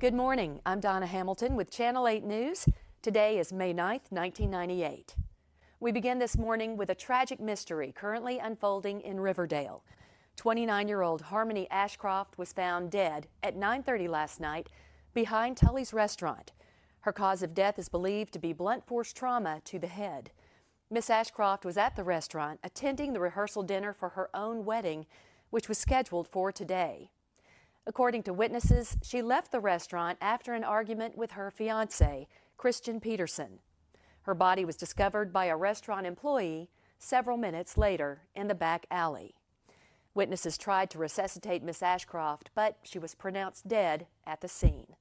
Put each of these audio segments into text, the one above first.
Good morning. I'm Donna Hamilton with Channel 8 News. Today is May 9th, 1998. We begin this morning with a tragic mystery currently unfolding in Riverdale. 29-year-old Harmony Ashcroft was found dead at 9:30 last night behind Tully's restaurant. Her cause of death is believed to be blunt force trauma to the head. Miss Ashcroft was at the restaurant attending the rehearsal dinner for her own wedding, which was scheduled for today. According to witnesses, she left the restaurant after an argument with her fiancé, Christian Peterson. Her body was discovered by a restaurant employee several minutes later in the back alley. Witnesses tried to resuscitate Miss Ashcroft, but she was pronounced dead at the scene.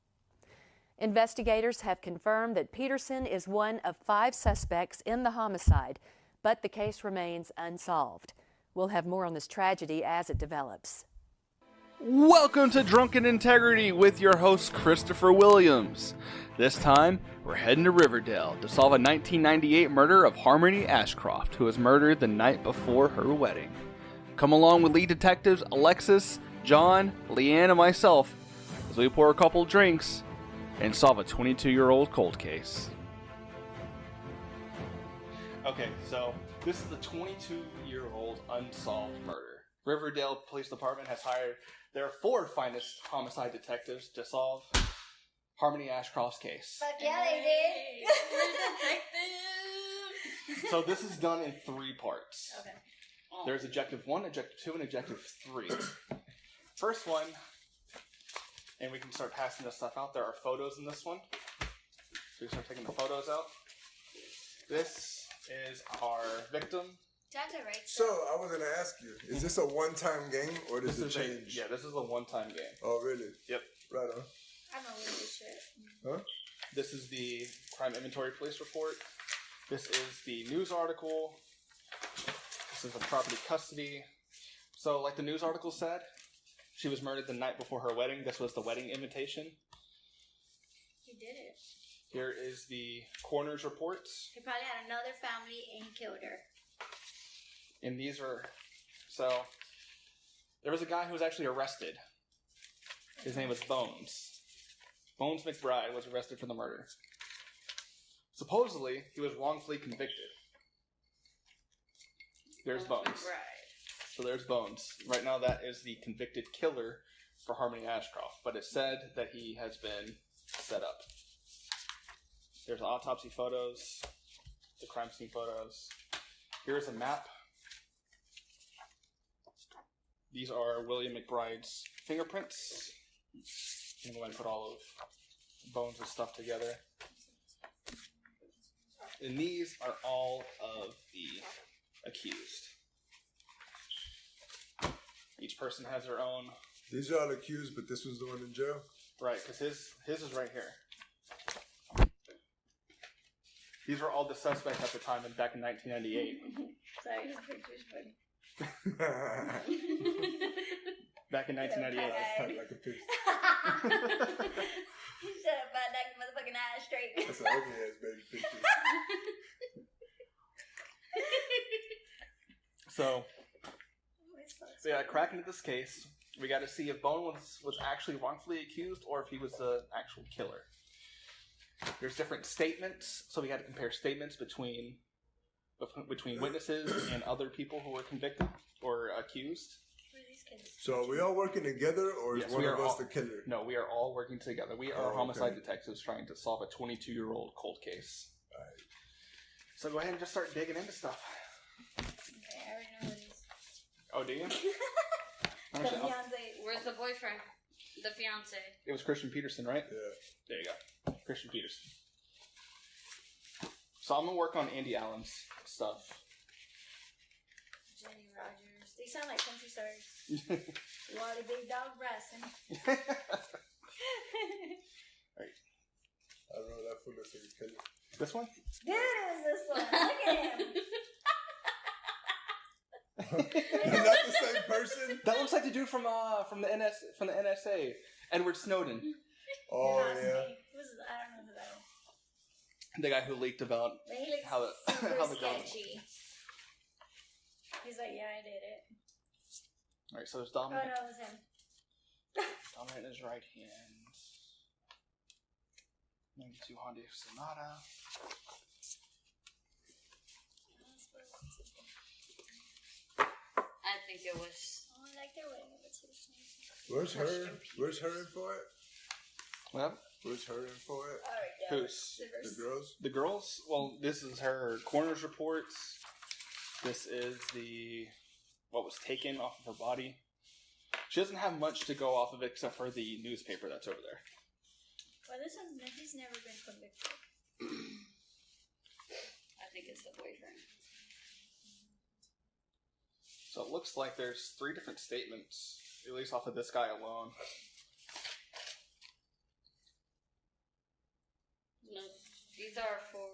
Investigators have confirmed that Peterson is one of 5 suspects in the homicide, but the case remains unsolved. We'll have more on this tragedy as it develops. Welcome to Drunken Integrity with your host Christopher Williams. This time, we're heading to Riverdale to solve a 1998 murder of Harmony Ashcroft, who was murdered the night before her wedding. Come along with lead detectives Alexis, John, Leeann, and myself as we pour a couple drinks and solve a 22-year-old cold case. Okay, so this is the 22-year-old unsolved murder. Riverdale Police Department has hired their 4 finest homicide detectives to solve Harmony Ashcroft's case. Fuck yeah, they did. Detective. So this is done in 3 parts. Okay. There's Objective 1, Objective 2, and Objective 3. First one, and we can start passing this stuff out. There are photos in this one. So we start taking the photos out. This is our victim. Right. So, I was going to ask you, is this a one-time game, or does it change? This is a one-time game. Oh, really? Yep. Right on. I know this shit. Huh? This is the Crime Inventory Police Report. This is the news article. This is a property custody. So, like the news article said, she was murdered the night before her wedding. This was the wedding invitation. He did it. Here is the coroner's reports. He probably had another family and he killed her. And these are... So, there was a guy who was actually arrested. His name was Bones. Bones McBride was arrested for the murder. Supposedly, he was wrongfully convicted. There's Bones. So there's Bones. Right now, that is the convicted killer for Harmony Ashcroft. But it's said that he has been set up. There's autopsy photos, the crime scene photos. Here's a map. These are William McBride's fingerprints. I'm going to put all of Bones' stuff together. And these are all of the accused. Each person has their own. These are all accused, but this was the one in jail? Right, because his is right here. These were all the suspects at the time back in 1998. Sorry, his picture's funny. Back in 1998. That's kind of like a picture. Shut up, bud. Knock your motherfucking eyes straight. That's an ugly ass baby picture. So yeah, cracking into this case, we got to see if Bones was actually wrongfully accused or if he was the actual killer. There's different statements, so we got to compare statements between witnesses and other people who were convicted or accused. Who are these kids? So are we all working together, or is Yes, one we of are us all- the killer? No, we are all working together. We are Oh, homicide okay. detectives trying to solve a 22-year-old cold case. Alright. So go ahead and just start digging into stuff. Okay, I already know who these. Oh, do you? The Actually, fiance. Where's the boyfriend? The fiance. it was Christian Peterson, right? Yeah. There you go. Christian Peterson. So I'm going to work on Andy Allen's stuff. Jenny Rogers. They sound like country stars. Wally Big Dog Bryson. I don't know, that fool looks like a killer. This one? Dude, it was this one. Look at him. You're not the same person? That looks like the dude from the NSA, Edward Snowden, Oh, Not yeah. me. Who's, I don't know who that is. the guy who leaked about But he looks how the super how the government. sketchy. He's like, yeah, I did it. All right, so there's Oh, Dominic. no, it was him. Dominic in his right hand. 92 Honda Sonata. I think it was. Oh, I like their wedding invitation. Where's her info at? What? Where's her info at? Alright, Who's? The girls? The girls? Well, this is her coroner's reports. This is what was taken off of her body. She doesn't have much to go off of it except for the newspaper that's over there. Well, he's never been convicted. I think it's the boyfriend. So it looks like there's 3 different statements, at least off of this guy alone. No, these are for.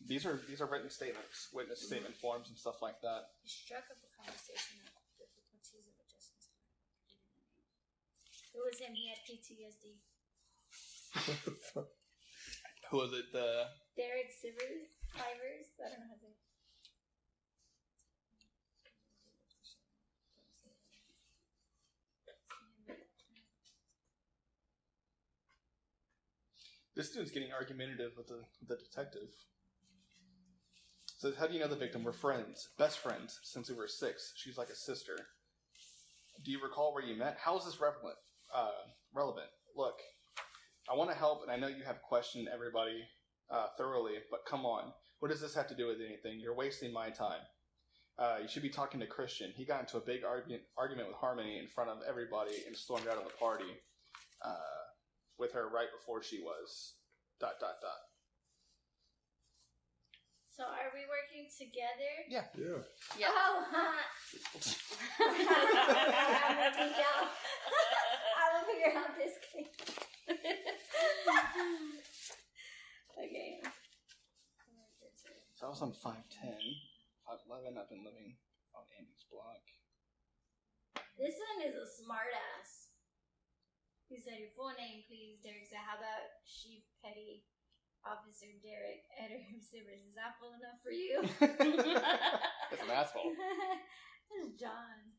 These are written statements, witness statement forms and stuff like that. He struck up a conversation of difficulties of adjustments. It was him. He had PTSD. What the fuck? Who was it? Derek Sivers? Fivers? I don't know how to say it. This dude's getting argumentative with the detective. Says, how do you know the victim? We're friends. Best friends since we were 6. She's like a sister. Do you recall where you met? How is this relevant? Look, I want to help, and I know you have questioned everybody thoroughly, but come on. What does this have to do with anything? You're wasting my time. You should be talking to Christian. He got into a big argument with Harmony in front of everybody and stormed out of the party with her right before she was ... So are we working together? Yeah. Yeah. Yeah. Oh, I will figure out this case. Okay. So I was on 5'10", 5'11". I've been living on Andy's block. This one is a smart ass. He said, your full name, please. Derek said, how about Chief Petty Officer Derek Eder Sivers? Is that full enough for you? That's an asshole. This is John.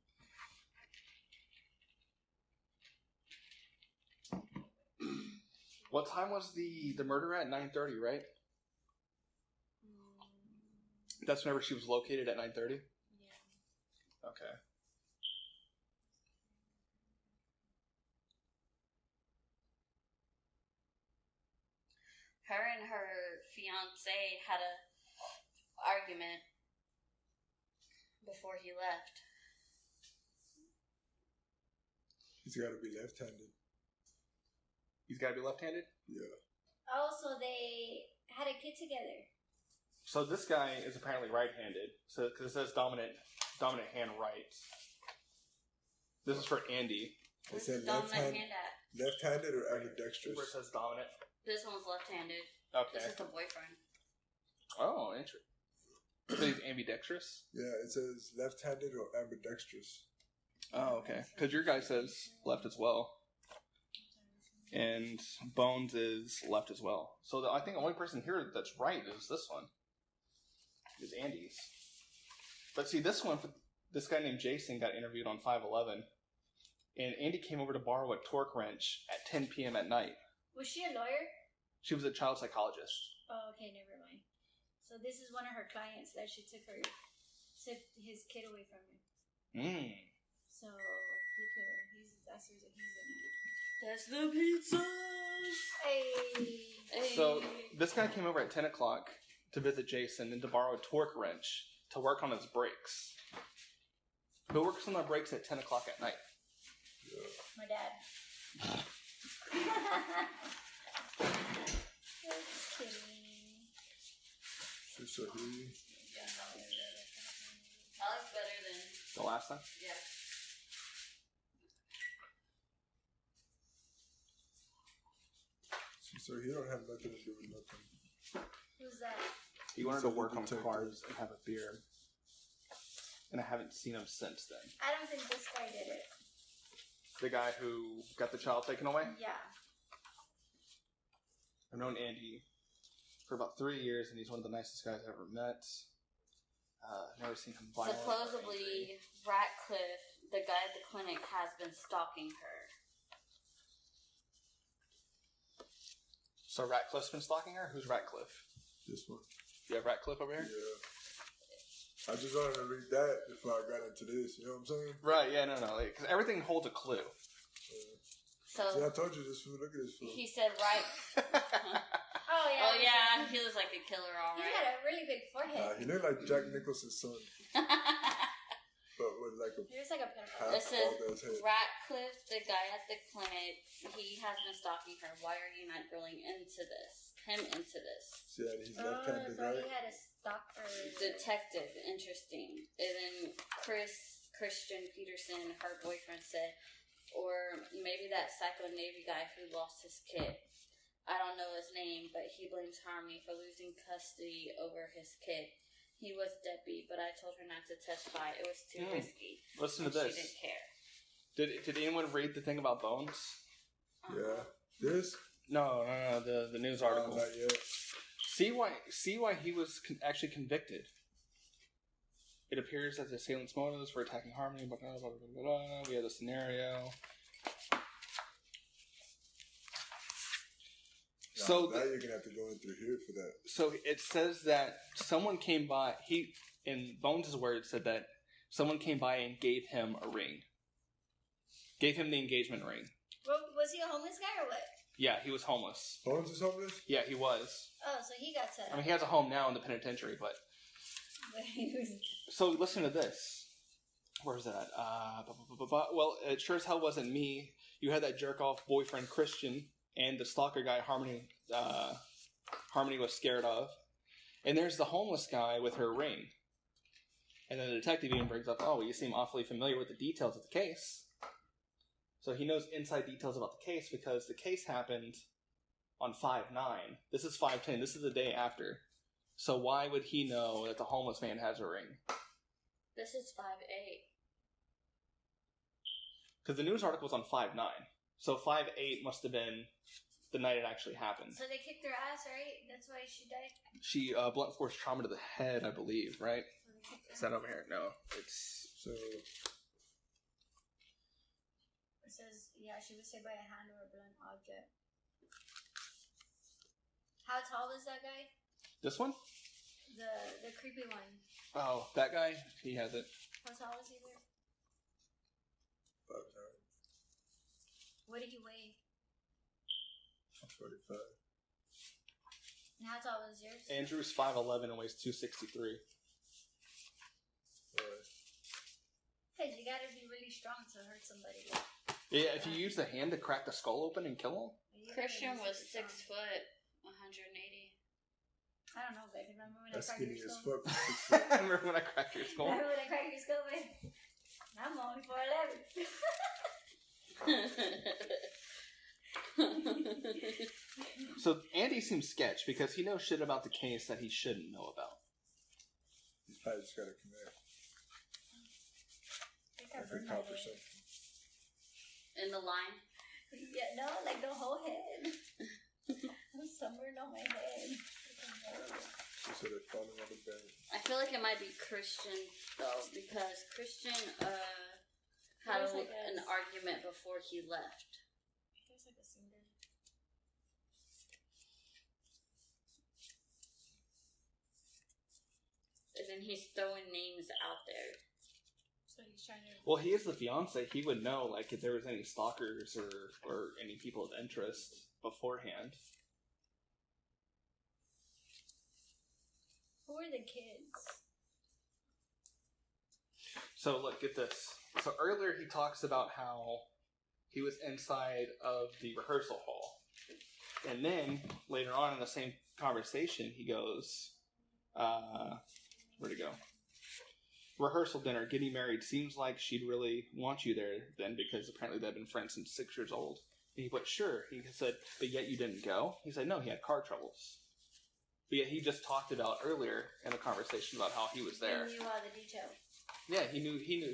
What time was the murder at? 9:30, right? That's whenever she was located at 9:30? Yeah. Okay. Her and her fiance had a argument before he left. He's got to be left-handed. He's got to be left-handed? Yeah. Also, they had a kid together. So this guy is apparently right-handed. So because it says dominant hand right. This is for Andy. Where's said the dominant left-hand- hand at? Left-handed or Where it ambidextrous? says dominant. This one's left-handed. Okay. This is the boyfriend. Oh, interesting. So he's ambidextrous? Yeah, it says left-handed or ambidextrous. Oh, okay. Because your guy says left as well. And Bones is left as well. So I think the only person here that's right is this one. Is Andy's. But see, this guy named Jason got interviewed on 5/11. And Andy came over to borrow a torque wrench at 10 p.m. at night. Was she a lawyer? She was a child psychologist. Oh, okay, never mind. So this is one of her clients that she took his kid away from her. So that's the reason he's in it. That's the pizza. Hey. So this guy came over at 10 o'clock to visit Jason and to borrow a torque wrench to work on his brakes. Who works on their brakes at 10 o'clock at night? My dad. Just kidding. So he... That looks better than. The last time? Yeah. So he don't have nothing to do with nothing. Who's that? He wanted So to work the on detective. cars and have a beer. And I haven't seen him since then. I don't think this guy did it. The guy who got the child taken away? Yeah. I've known Andy for about 3 years, and he's one of the nicest guys I've ever met. I've never seen him violent. or angry. Supposedly, Ratcliffe, the guy at the clinic, has been stalking her. So Ratcliffe's been stalking her? Who's Ratcliffe? This one. You have Ratcliffe over here? Yeah. I just wanted to read that before I got into this. You know what I'm saying? Right, yeah, no. Because everything holds a clue. So See, I told you this fool. Look at this fool. he said, right. Oh yeah. Oh yeah, he looks like a killer, all He right. had a really big forehead. He looked like Jack Nicholson's son, but with like a He was like a pedophile. half This is bald ass head. Ratcliffe, the guy at the clinic. He has been stalking her. Why are you not drilling into this? Him into this. See, and he's left-handed, So he right? had a stalker. Detective, interesting. And then Christian Peterson, her boyfriend, said, or maybe that psycho Navy guy who lost his kid. I don't know his name, but he blames Harmony for losing custody over his kid. He was deadbeat, but I told her not to testify. It was too risky. Listen to And this. She didn't care. Did anyone read the thing about Bones? Yeah. This? No, the news article. Not yet. See why he was actually convicted. It appears that the assailant's motives for attacking Harmony, blah, blah, blah, blah, blah. We have the scenario. So now you're gonna have to go in through here for that. So it says that someone came by. He, in Bones' words, said that someone came by and gave him a ring. Gave him the engagement ring. Well, was he a homeless guy or what? Yeah, he was homeless. Bones is homeless? Yeah, he was. Oh, so he got set up. I mean, he has a home now in the penitentiary, but... But he was... So listen to this. Where's that? Well, it sure as hell wasn't me. You had that jerk-off boyfriend, Christian, and the stalker guy, Harmony was scared of. And there's the homeless guy with her ring. And then the detective even brings up, oh, well, you seem awfully familiar with the details of the case. So he knows inside details about the case because the case happened on 5/9. This is 5/10. This is the day after. So why would he know that the homeless man has a ring? This is 5/8. Because the news article was on 5/9. So 5/8 must have been the night it actually happened. So they kicked her ass, right? That's why she died? She, blunt force trauma to the head, I believe, right? Is that over here? No. It's... So, It says, yeah, she was hit by a hand or a blunt object. How tall was that guy? This one? The creepy one. Oh, that guy? He has it. How tall was he there? 5'9", What did he weigh? 45. And how tall was yours? Andrew's 5'11" and weighs 263. Alright. Because you gotta be really strong to hurt somebody. Yeah, if you use the hand to crack the skull open and kill him? Christian was 6 foot, 180. I don't know, babe. Remember when That's I cracked skinny your as skull? fuck. I remember when I cracked your skull? Remember when I cracked your skull, babe? I'm only 4'11". So Andy seems sketch because he knows shit about the case that he shouldn't know about. He's probably just gotta connect. Like a cop or something. In the line. Yeah, no, like the whole head. Somewhere on my head. She said it falling on the bed. I feel like it might be Christian, though, because Christian had There's like an argument before he left. There's like a singer. And then he's throwing names out there. So he's trying to... Well, he is the fiance. He would know, like, if there was any stalkers or any people of interest beforehand. Who are the kids? So, look, get this. So, earlier he talks about how he was inside of the rehearsal hall. And then, later on in the same conversation, he goes, where'd it go? Rehearsal dinner, getting married. Seems like she'd really want you there then because apparently they've been friends since 6 years old. And he went, sure. He said, but yet you didn't go? He said, no, he had car troubles. But yet he just talked about earlier in the conversation about how he was there. He knew all the details. Yeah, he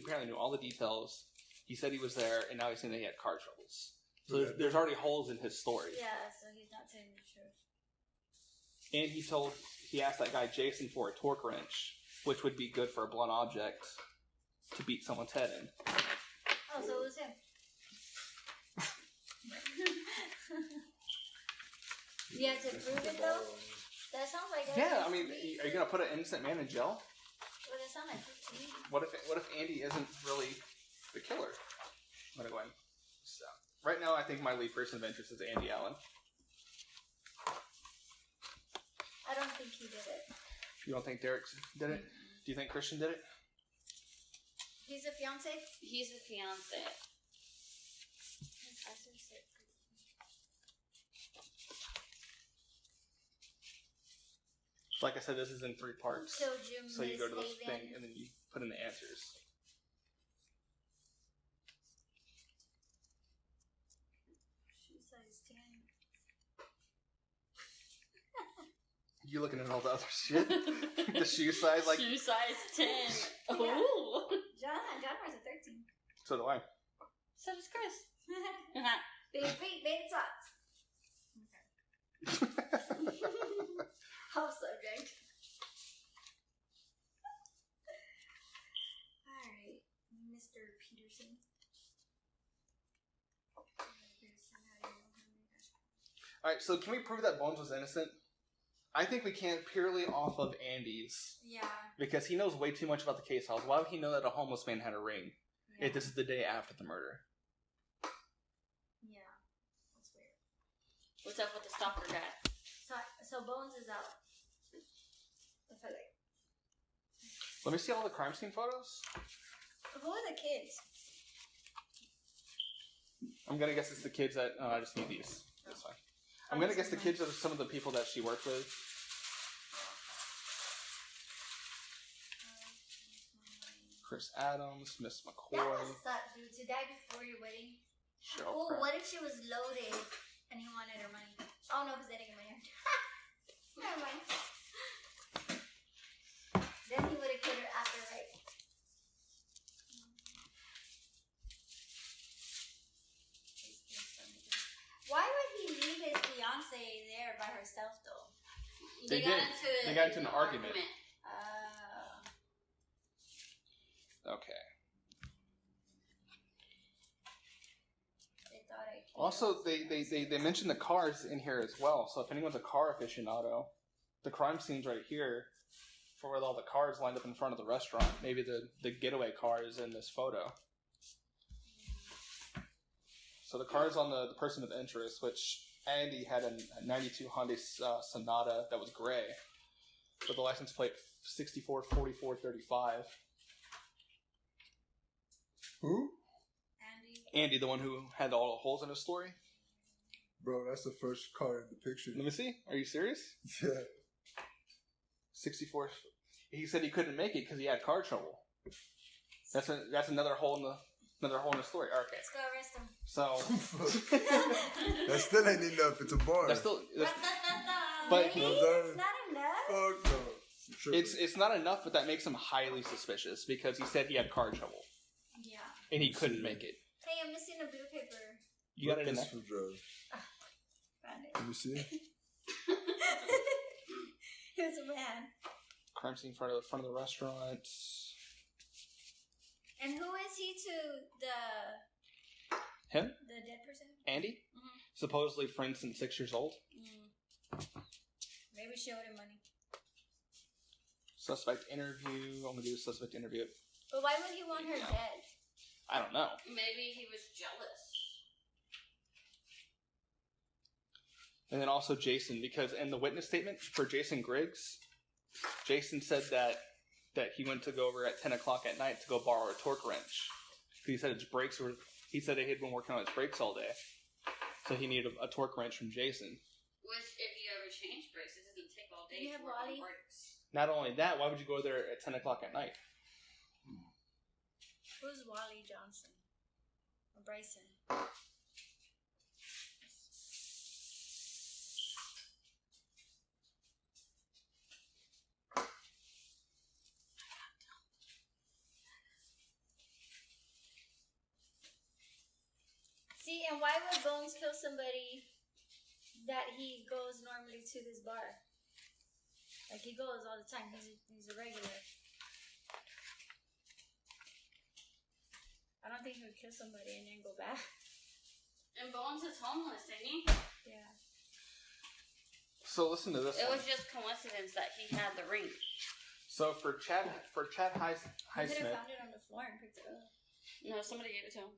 apparently knew all the details. He said he was there, and now he's saying that he had car troubles. So there's already holes in his story. Yeah, so he's not saying the truth. And he asked that guy Jason for a torque wrench, which would be good for a blunt object to beat someone's head in. Oh, so it was him. You have to prove it though? That sounds like Yeah, I mean, are you gonna put an innocent man in jail? Well, that sounds like proof to me. What if Andy isn't really the killer? I'm gonna go ahead. So, right now, I think my lead person of interest is Andy Allen. I don't think he did it. You don't think Derek did it? Do you think Christian did it? He's a fiance? He's the fiance. Like I said, this is in 3 parts. So you go to this thing and then you put in the answers. Shoe size 10. You looking at all the other shit? The shoe size, like. Shoe size 10. Yeah. Ooh. John wears a 13. So do I. So does Chris. Big feet, big socks. Off subject. Alright, Mr. Peterson. Alright, so can we prove that Bones was innocent? I think we can purely off of Andy's. Yeah. Because he knows way too much about the case files. Why would he know that a homeless man had a ring Yeah. if this is the day after the murder? Yeah. That's weird. What's up with the stalker guy? So Bones is out. I feel like. Let me see all the crime scene photos. Who are the kids? I'm gonna guess it's the kids that... I just need these. That's fine. I'm gonna guess the kids are some of the people that she worked with. Chris Adams, Miss McCoy. That would suck, dude. To die before your wedding. Cheryl Oh, Pratt. what if she was loaded and he wanted her money? Oh no, because they didn't get money. Never mind. Then he would have killed her after, right? Why would he leave his fiance there by herself, though? They did. They got into an argument. Okay. They thought I killed Also, they mentioned the cars in here as well. So if anyone's a car aficionado, the crime scene's right here for where all the cars lined up in front of the restaurant. Maybe the getaway car is in this photo. So the car's on the person of interest, which Andy had a 92 Hyundai Sonata that was gray with the license plate 644435. Who? Andy, the one who had all the holes in his story? Bro, that's the first car in the picture. Let me see. Are you serious? Yeah. 64. He said he couldn't make it because he had car trouble. That's another hole in the story. Okay. Let's go arrest him. So That still ain't enough. It's a bar. that's still. But But- really? It's not enough? Fuck no. You tripping. It's not enough, but that makes him highly suspicious because he said he had car trouble Yeah. and he couldn't make it. Hey, I'm missing a blue paper. You got it in This there. for drugs. Found it. Let me see. He was a man. Crime scene in front of the restaurant. And who is he to Him, the dead person? Andy, Mhm. supposedly friend since 6 years old. Maybe she owed him money. Suspect interview. I'm gonna do a suspect interview. But why would he want her Yeah. dead? I don't know. Maybe he was jealous. And then also Jason, because in the witness statement for Jason Griggs, Jason said that he went to go over at 10 o'clock at night to go borrow a torque wrench. He said his brakes were. He said he had been working on his brakes all day, so he needed a torque wrench from Jason. Which, if you ever change brakes, it doesn't take all day You to have work on Wally? brakes. Not only that, why would you go there at 10 o'clock at night? Who's Wally Johnson? Or Bryson? See, and why would Bones kill somebody that he goes normally to this bar? Like, he goes all the time. He's a regular. I don't think he would kill somebody and then go back. And Bones is homeless, ain't he? Yeah. So listen to this It one. was just coincidence that he had the ring. So for Chad He could have Highsmith, found it on the floor and picked it up. No, somebody gave it to him.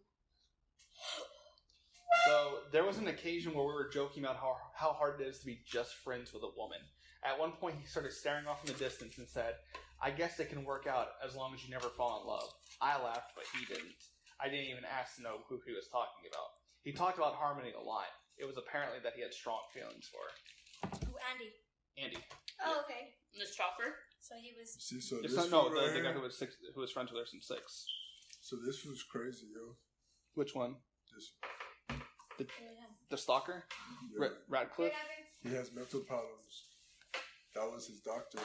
so there was an occasion where we were joking about how hard it is to be just friends with a woman. At one point, he started staring off in the distance and said, "I guess it can work out as long as you never fall in love." I laughed, but he didn't. I didn't even ask to know who he was talking about. He talked about Harmony a lot. It was apparently that he had strong feelings for her. Who, Andy? Andy. Oh, okay. This chopper? So he was. See, so It's this not- no, fool right the guy here- who was friends with her since 6. So this was crazy, yo. Which one? This, The stalker? yeah. Radcliffe? He has mental problems. That was his doctor.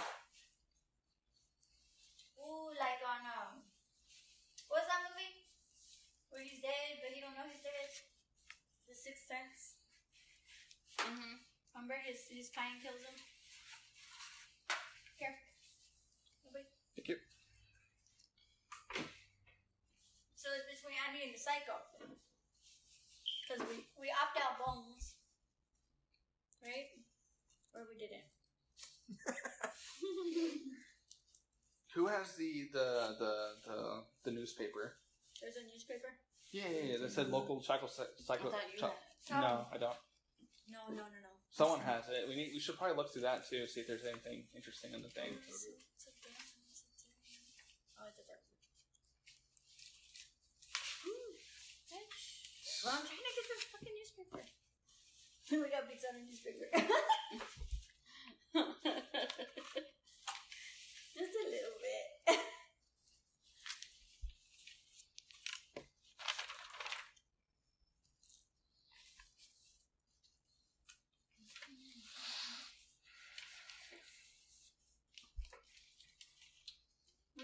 Ooh, like on what's that movie? Where he's dead, but he don't know he's dead. The Sixth Sense. Mm-hmm. Remember his kind kills him. Here. Wait. Thank you. So it's between Andy and the Psycho. Because we opt out Bones, right? Or we didn't. Who has the newspaper? There's a newspaper. Yeah. That said local psycho. I thought you had. No, I don't. No. Someone has it. We should probably look through that too, see if there's anything interesting in the thing. Oh, it's a dark. Well, I'm trying to get this fucking newspaper. We got pics on a newspaper. Just a little bit.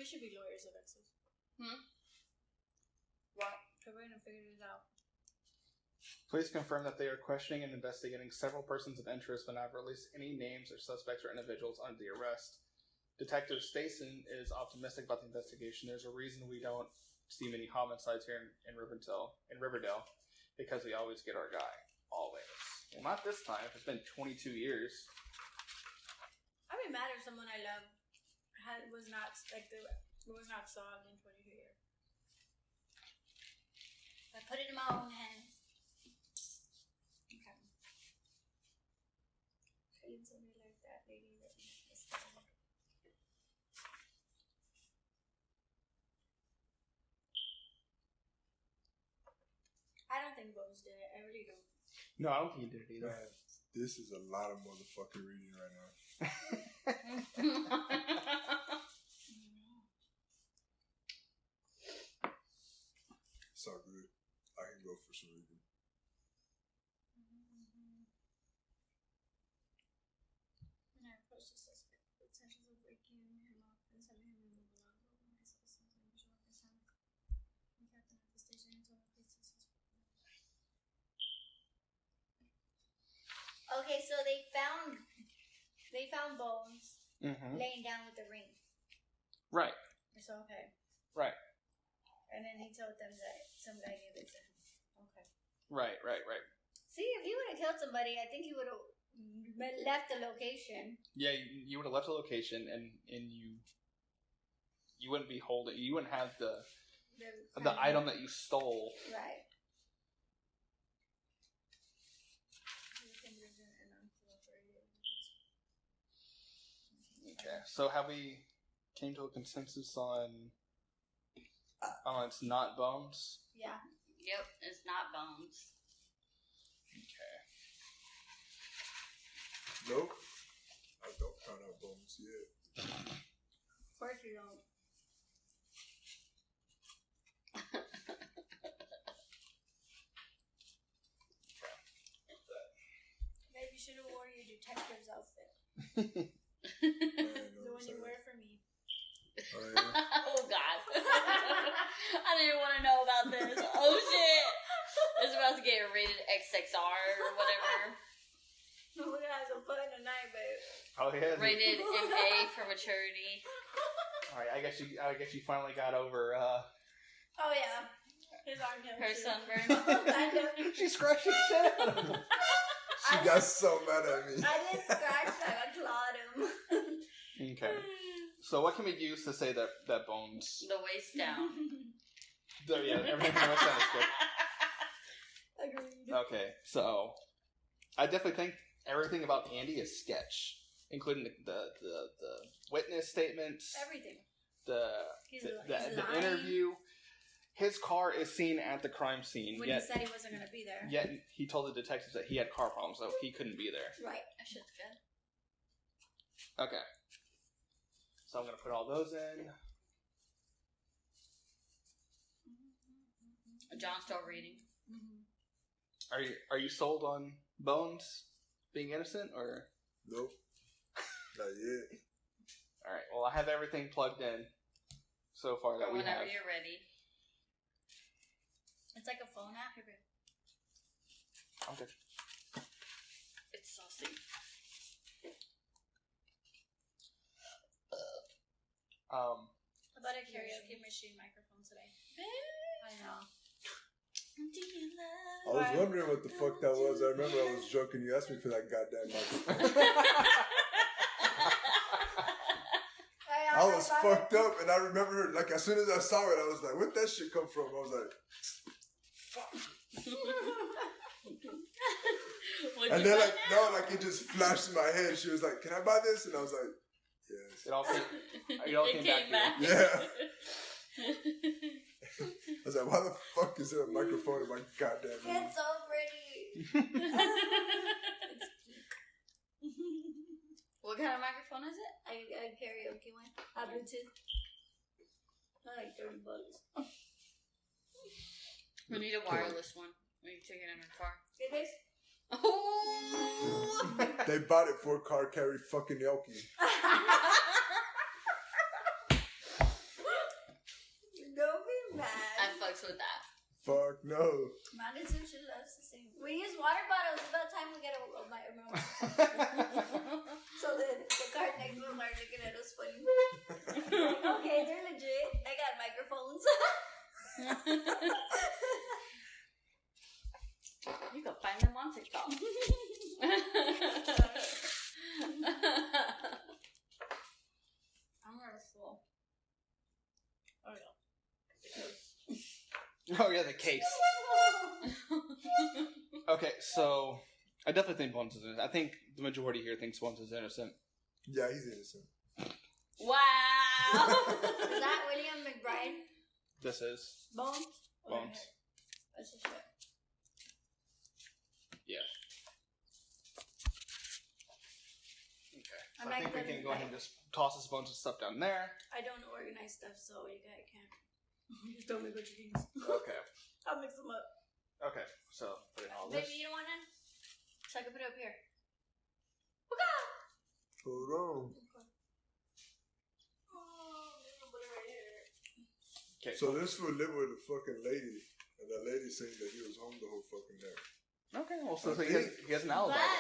We should be lawyers, Alexis. What? Because we're gonna figure this out. Please confirm that they are questioning and investigating several persons of interest but have released any names or suspects or individuals under the arrest. Detective Stason is optimistic about the investigation. There's a reason we don't see many homicides here in Riverdale, because we always get our guy. Always. Well, not this time. It's been 22 years. I'd be mad if someone I love was not solved in 22 years. I put it in my own hands. Okay. Treating somebody like that lady that was stabbed. I don't think Bones did it. I really don't. No, I don't think he did it either. Man, this is a lot of motherfucking reading right now. It's all good. I can go for some reading. When I approached the suspect, the intentions of waking him up and sending him in the below, my citizens and visual Islamic. The captain of the station and told the police to suspect. Okay, so they found Bones Mm-hmm. laying down with the ring. Right. So okay. Right. And then he told them that some guy gave it to him. Okay. Right. See, if he would have killed somebody, I think he would have left the location. Yeah, you would have left the location, and you wouldn't be holding. You wouldn't have the item that you stole. Right. Okay, so have we came to a consensus on it's not Bones? Yeah. Yep, it's not Bones. Okay. Nope. I don't count out Bones yet. Of course you don't. Maybe you should have worn your detective's outfit. Man, The one you wear for me. Oh, yeah. Oh God. I didn't want to know about this. Oh shit. It's about to get rated XXR or whatever. We got some fun tonight, babe. Oh yeah. Rated MA for maturity. All right. I guess you finally got over. Oh yeah. His arm hit Her sunburn. Kind of. She scratched the shit out of him. She got so mad at me. I didn't scratch him. I clawed him. Okay. So what can we use to say that Bones? The waist down. Yeah, everything from the waist down is good. Agreed. Okay, so I definitely think everything about Andy is sketch, including the witness statements, Everything. He's the lying. interview. His car is seen at the crime scene. When yet, he said he wasn't going to be there. Yet he told the detectives that he had car problems, so he couldn't be there. Right. That shit's good. Okay. So I'm gonna put all those in. John's still reading. Are you sold on Bones being innocent, or? Nope. Not yet. All right. Well, I have everything plugged in so far that we Whenever have. you're ready. It's like a phone app. Okay. It's saucy. How about a karaoke machine microphone today? I know. I was wondering what the fuck that was. I remember I was drunk and you asked me for that goddamn microphone. I was fucked up, and I remember, like, as soon as I saw it, I was like, where'd that shit come from? I was like, fuck. And then, like, no, like, it just flashed in my head. She was like, can I buy this? And I was like, yes. It all came back. Yeah. I was like, why the fuck is there a microphone in my goddamn room? It's so pretty. What kind of microphone is it? I karaoke one. I Bluetooth. I like $30. We need a wireless one. We can take it in our car. It is. Oh! They bought it for car carry fucking Elkie. Don't be mad. I fucks with that. Fuck no. Madison, she loves to sing. We use water bottles. It's about time we get a microphone. So then the car next door are looking at us funny. Like, okay, they're legit. I got microphones. You can find them on TikTok. I'm gonna fall. Oh yeah. Oh yeah, the case. Okay, so I definitely think Bones is innocent. I think the majority here thinks Bones is innocent. Yeah, he's innocent. Wow! Is that William McBride? This is Bones? Bones. That's a shit. Yeah. Okay. So I'm I like think we them, can go ahead and just toss this Bones' stuff down there. I don't organize stuff, so you guys can't. Just throw me a bunch of things. Okay. I'll mix them up. Okay. So put in all this. Baby, you don't want none? So I can put it up here. Hold on. Okay. So this fool lived with a fucking lady, and that lady saying that he was home the whole fucking day. Okay. Well, so I he has an alibi. But Then.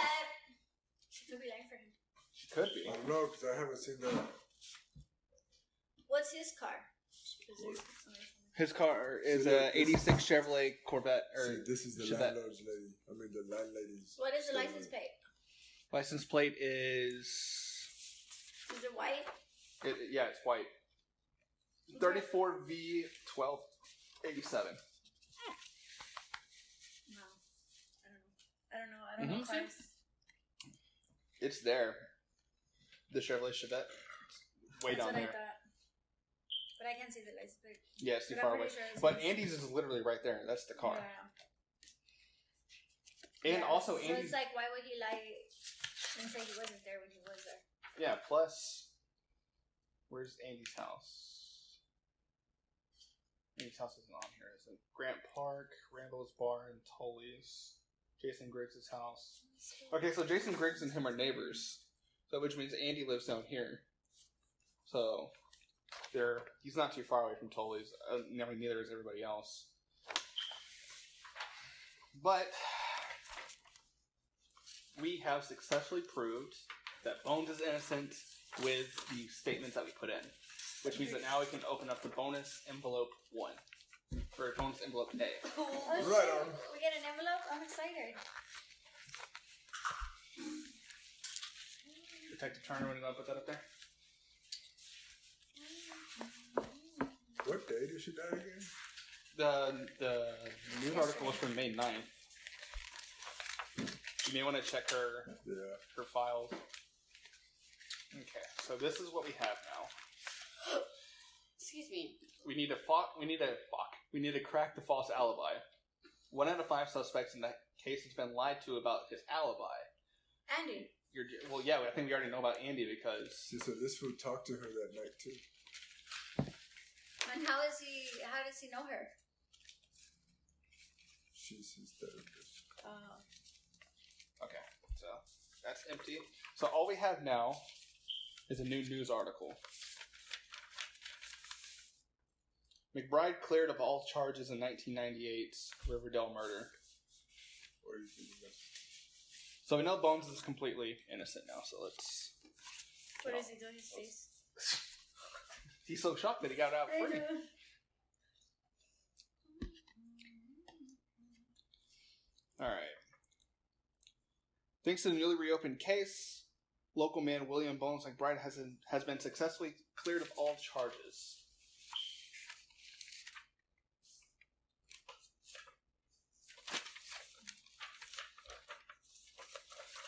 she could be lying for him. She could be. I don't know, because I haven't seen that. What's his car? His car is a '86 Chevrolet Corvette. See, this is the Chevette. landlord's lady. I mean, the landlady's. What is the license plate? License plate is. Is it white? Yeah, it's white. 34V1287. No. I don't know Mhm. cars. It's there. The Chevrolet Chevette. It's way That's down what I there. thought. But I can't see the license plate. Yeah, it's too But far I'm away. pretty sure it's But his. Andy's is literally right there. That's the car. Yeah. And Yeah, also so Andy. it's like, why would he lie and say he wasn't there when he was there? Yeah, plus. Where's Andy's house? Andy's house isn't on here, is it? Grant Park, Rambo's Bar, and Tully's. Jason Griggs' house. Okay, so Jason Griggs and him are neighbors. So which means Andy lives down here. So he's not too far away from Tully's. Neither is everybody else. But we have successfully proved that Bones is innocent with the statements that we put in. Which means that now we can open up the bonus envelope 1. Or bonus envelope A. Oh, Right shit. on. We get an envelope? I'm excited. Detective Turner, when did I put that up there? What day did she die again? The news article was from May 9th. You may want to check her files. Okay, so this is what we have now. Excuse me. We need to crack the false alibi. 1 out of 5 suspects in that case has been lied to about his alibi. Andy. I think we already know about Andy because... She said this fool talked to her that night, too. And how does he know her? She's his therapist. Oh. Okay, so that's empty. So all we have now is a new news article. McBride cleared of all charges in 1998's Riverdale murder. What are you thinking of? So we know Bones is completely innocent now, so let's... What does he do to his face? He's so shocked that he got out free. Alright. Thanks to the newly reopened case, local man William Bones McBride has been successfully cleared of all charges.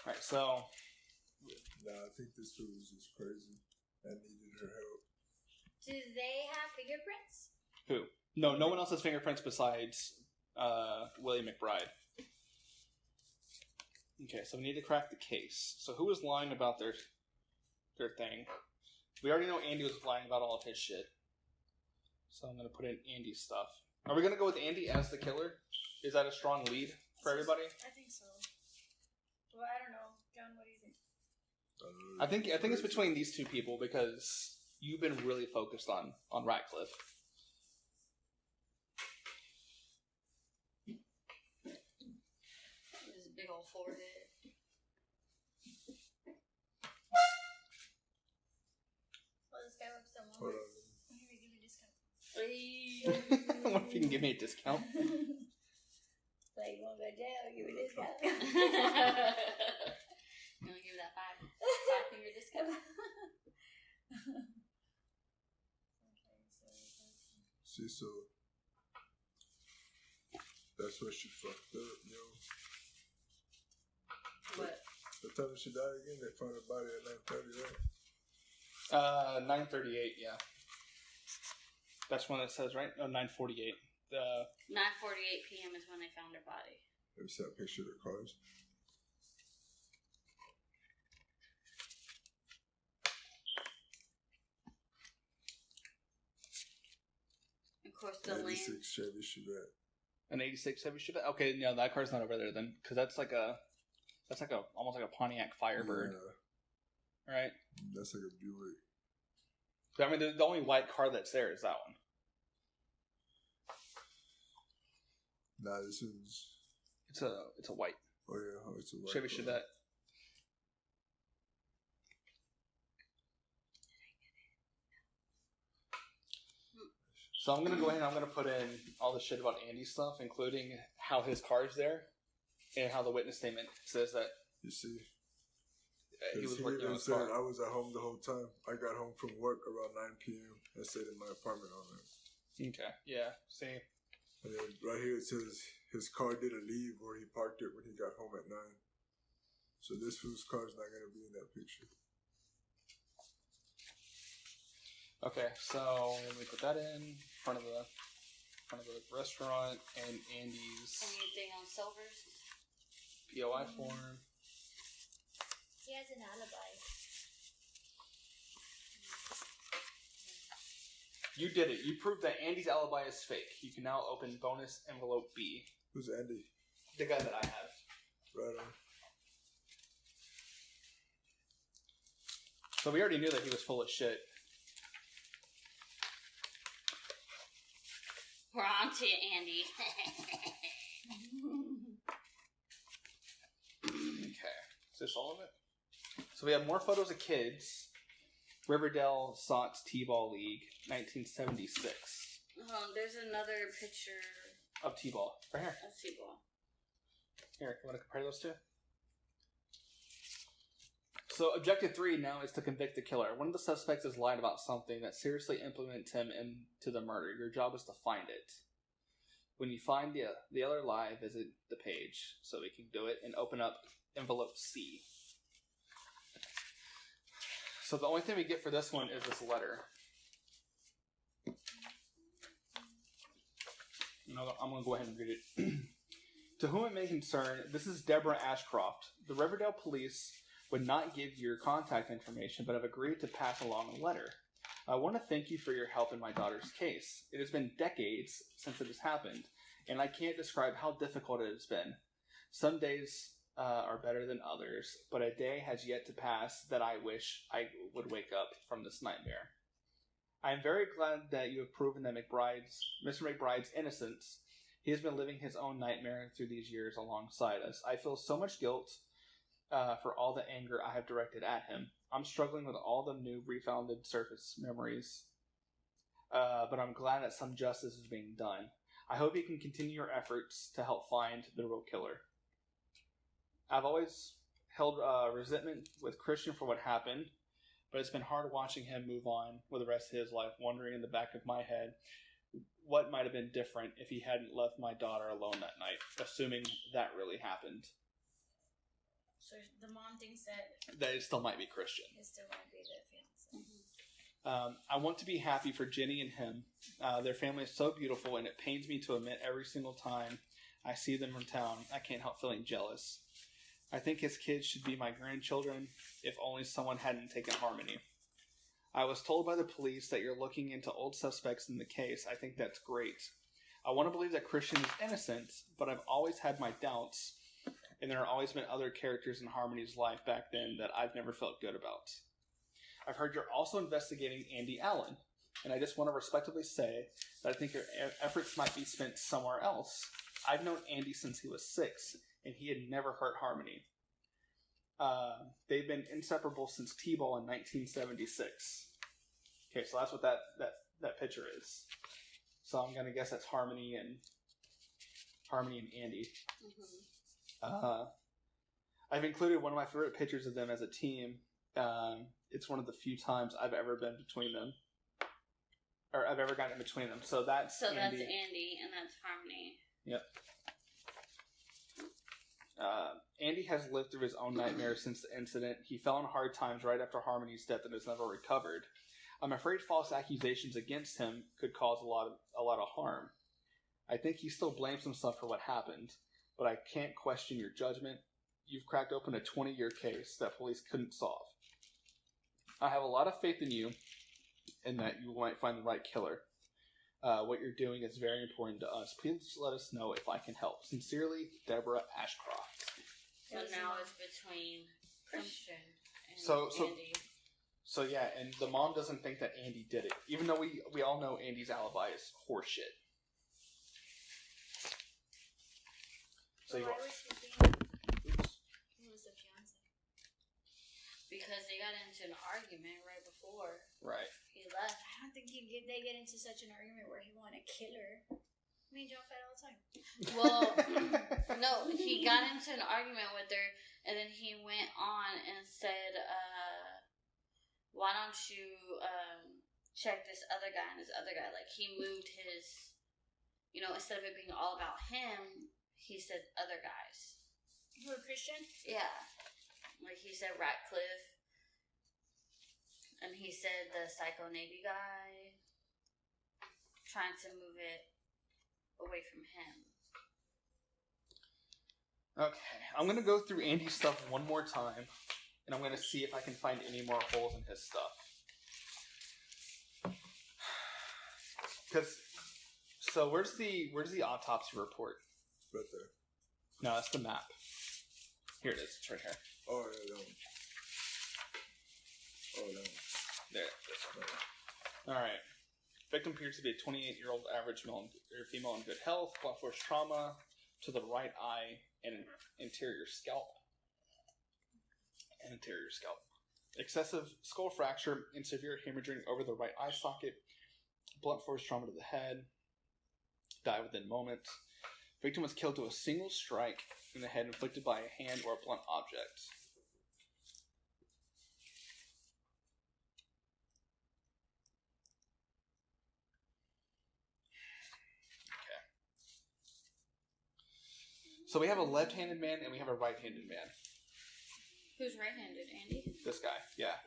Alright, so... Nah, I think this fool was just crazy and needed her help. Do they have fingerprints? Who? No one else has fingerprints besides William McBride. Okay, so we need to crack the case. So who was lying about their thing? We already know Andy was lying about all of his shit. So I'm going to put in Andy's stuff. Are we going to go with Andy as the killer? Is that a strong lead for everybody? I think so. Well, I don't know. John, what do you think? I think it's between these two people because you've been really focused on Ratcliffe. This big old forehead. Well, this guy works at Hold Walmart. on. Here, give me a discount. I wonder if you can give me a discount. Like, you won't go to jail, give me a discount. You want to give that five-finger discount? See, so that's where she fucked up, yo. What? What time did she die again? They found her body at 9:30, right? 9:38, yeah. That's when it says, right? No, 9:48. 9:48 p.m. is when they found her body. Let me see a picture of the cars. Of course, the 86 land. Chevy Chevette. An 86 Chevy Chevette? Okay, no, that car's not over there then. Because that's like almost like a Pontiac Firebird. Yeah, Right? that's like a Buick. I mean, the only white car that's there is that one. Nah, this is... It's a white Oh, yeah, it's a white Chevy car. Chevette. So I'm going to go ahead and I'm going to put in all the shit about Andy's stuff, including how his car's there, and how the witness statement says that You see? he was He working on even his said car. I was at home the whole time. I got home from work around 9 p.m. and stayed in my apartment all night. Okay, yeah, see. And then right here it says his car didn't leave where he parked it when he got home at 9. So this fool's car's not going to be in that picture. Okay, so let me put that in front of the restaurant and Andy's Anything on Silver's? POI form. He has an alibi. You did it. You proved that Andy's alibi is fake. You can now open bonus envelope B. Who's Andy? The guy that I have. Right on. So we already knew that he was full of shit. We're on to you, Andy. Okay. Is this all of it? So we have more photos of kids. Riverdale Sox T-Ball League, 1976. There's another picture Of T-Ball. Right here. of Seaball. Here, you want to compare those two? So objective 3 now is to convict the killer. One of the suspects has lied about something that seriously implements him into the murder. Your job is to find it. When you find the other lie, visit the page so we can do it and open up envelope C. So the only thing we get for this one is this letter. I'm going to go ahead and read it. To whom it may concern, this is Deborah Ashcroft. The Riverdale police would not give your contact information, but have agreed to pass along a letter. I want to thank you for your help in my daughter's case. It has been decades since it has happened, and I can't describe how difficult it has been. Some days are better than others, but a day has yet to pass that I wish I would wake up from this nightmare. I am very glad that you have proven that Mr. McBride's innocence. He has been living his own nightmare through these years alongside us. I feel so much guilt for all the anger I have directed at him. I'm struggling with all the new refounded surface memories, but I'm glad that some justice is being done. I hope you can continue your efforts to help find the real killer. I've always held resentment with Christian for what happened, but it's been hard watching him move on with the rest of his life, wondering in the back of my head what might have been different if he hadn't left my daughter alone that night, assuming that really happened. So the mom thinks that That it still might be Christian. it still might be their fiance. I want to be happy for Jenny and him. Their family is so beautiful, and it pains me to admit every single time I see them in town, I can't help feeling jealous. I think his kids should be my grandchildren, if only someone hadn't taken Harmony. I was told by the police that you're looking into old suspects in the case. I think that's great. I want to believe that Christian is innocent, but I've always had my doubts, and there have always been other characters in Harmony's life back then that I've never felt good about. I've heard you're also investigating Andy Allen, and I just want to respectfully say that I think your efforts might be spent somewhere else. I've known Andy since he was 6, and he had never hurt Harmony. They've been inseparable since T-Ball in 1976. Okay, so that's what that picture is. So I'm gonna guess that's Harmony and Andy. Mm-hmm. I've included one of my favorite pictures of them as a team. It's one of the few times I've ever been between them, or I've ever gotten in between them. So that's Andy. That's Andy, and that's Harmony. Yep. Andy has lived through his own nightmares since the incident. He fell on hard times right after Harmony's death and has never recovered. I'm afraid false accusations against him could cause a lot of harm. I think he still blames himself for what happened, but I can't question your judgment. You've cracked open a 20-year case that police couldn't solve. I have a lot of faith in you and that you might find the right killer. What you're doing is very important to us. Please let us know if I can help. Sincerely, Deborah Ashcroft. So now it's between Christian and Andy. So yeah, and the mom doesn't think that Andy did it, even though we all know Andy's alibi is horseshit. So Why was he being? Who was the fiance? Because they got into an argument right before Right. he left. I don't think they get into such an argument where he wanted to kill her. Me and Joe fight all the time. Well, no, he got into an argument with her, and then he went on and said, why don't you check this other guy and this other guy? Like, he moved his, instead of it being all about him, he said other guys. Who, Christian? Yeah. Like, he said Ratcliffe, and he said the Psycho Navy guy, trying to move it away from him. Okay, I'm going to go through Andy's stuff one more time, and I'm going to see if I can find any more holes in his stuff. So where's the autopsy report? Right there. No, that's the map. Here it is. It's right here. Oh, yeah, that one. Oh, that one. There. This one. All right. Victim appears to be a 28-year-old average male or female in good health. Blunt force trauma to the right eye and anterior scalp. Excessive skull fracture and severe hemorrhaging over the right eye socket. Blunt force trauma to the head. Die within moments. Victim was killed to a single strike in the head inflicted by a hand or a blunt object. So we have a left-handed man and we have a right-handed man. Who's right-handed? Andy? This guy, yeah.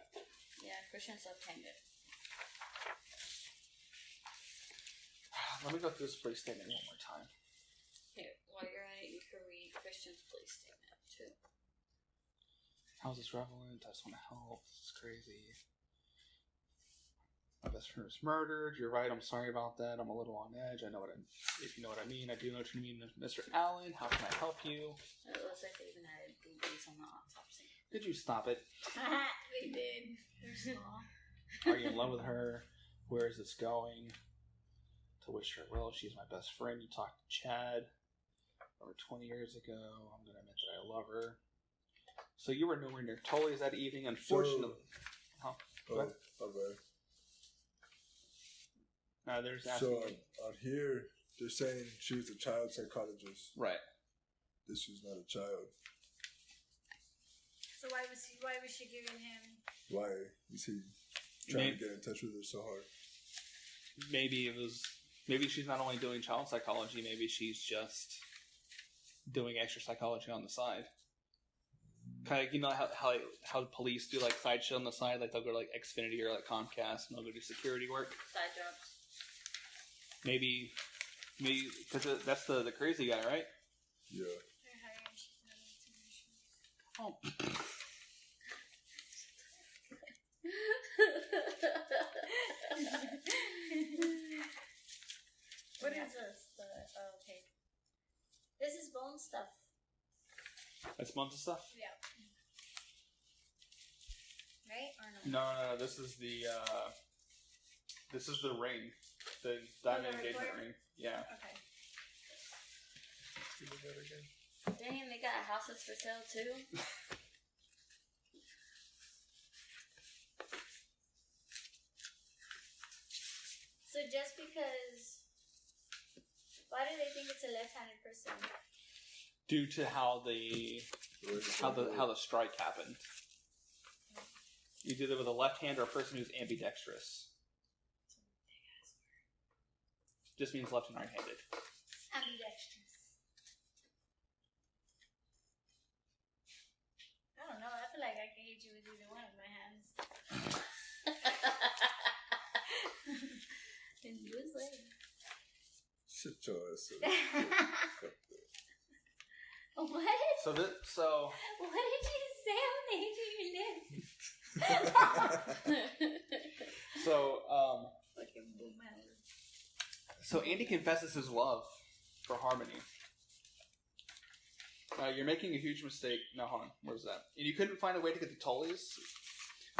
Yeah, Christian's left-handed. Let me go through this police statement one more time. Here, while you're at it, you can read Christian's police statement, too. How's this relevant? I just want to help. This is crazy. My best friend was murdered. You're right. I'm sorry about that. I'm a little on edge. I know what if you know what I mean. I do know what you mean, Mr. Allen. How can I help you? It looks like they even had boobies on the autopsy. Could you stop it? They did. They're small. Are you in love with her? Where is this going? To wish her well. She's my best friend. You talked to Chad over 20 years ago. I'm going to admit that I love her. So you were nowhere near Tully's that evening, unfortunately. Okay. There's So on here, they're saying she was a child psychologist. right. This was not a child. So why was she giving him? Why is he trying to get in touch with her so hard? Maybe she's not only doing child psychology, maybe she's just doing extra psychology on the side. Kind of, you know how police do like side shit on the side, like they'll go to like Xfinity or like Comcast and they'll go do security work. Side jobs. Maybe because that's the crazy guy, right? Yeah. They're hiring. She's not into missions. Oh. What is this? Okay. This is bone stuff. That's months of stuff. Yeah. Right or no? No. This is the ring, the diamond the engagement report? ring. Yeah. Okay. Dang, they got houses for sale, too? So just because, why do they think it's a left-handed person? Due to how the strike happened. You do that with a left hand or a person who's ambidextrous. Just means left and right handed. Ambidextrous. I don't know. I feel like I could hit you with either one of my hands. And just like. Shit your ass up. What? So What did you say when they hit you in your lips? Fucking boom hours. So Andy confesses his love for Harmony. You're making a huge mistake. No, hold on. Where's that? And you couldn't find a way to get the Tullys